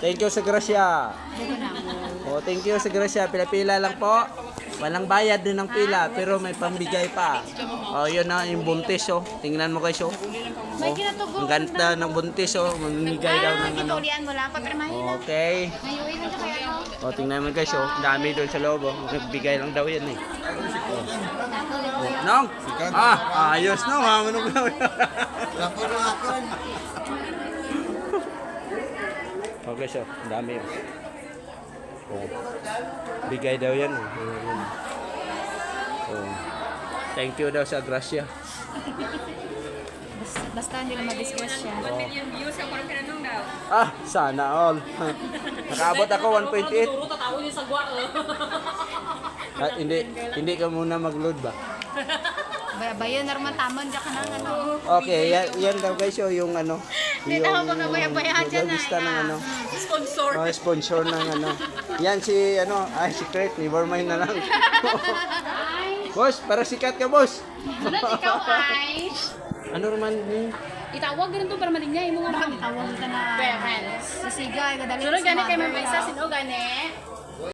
Thank you sa grasya. Oh, thank you sa grasya. Pila-pila lang po. Walang bayad din ng pila, pero may pambigay pa. Oh, yun na, yung buntis, oh. Tingnan mo guys, oh. May Oh, kinatubo. ang ganda ng buntis, oh. Mamimigay daw ng ano. Tulian mo lang. Pero mahina. Okay. Mayuwi lang siya kaya ano. O, tingnan mo guys, oh. Dami doon sa loob, oh. Nagbigay lang daw yan, eh. Nong! Ayos na, mamanong daw. Okay, so, ang dami, oh. Oh. Bigay daw yan, oh. Oh. Thank you daw sa grasya. Basta hindi lang ma-discuss siya. Sana all. Nakaabot ako 1.8. Hindi ka muna mag-load ba? Bayo na naman tamon dyan ka na ano. Okay, yan daw guys, oh, yung ano. Hindi na ako magkabayabayahan dyan na. Lista ng ano. Sponsor. Oh, sponsor ng ano. Yan si ano, secret, never mind na lang. Boss, para sikat ka, boss. Sunod ikaw ay. Ano naman ni? Itawag ganun to para malinyay mo nga. Itawag ka na. Parents. Sisigay, kadali. Sunod gani kay may isa sino gani.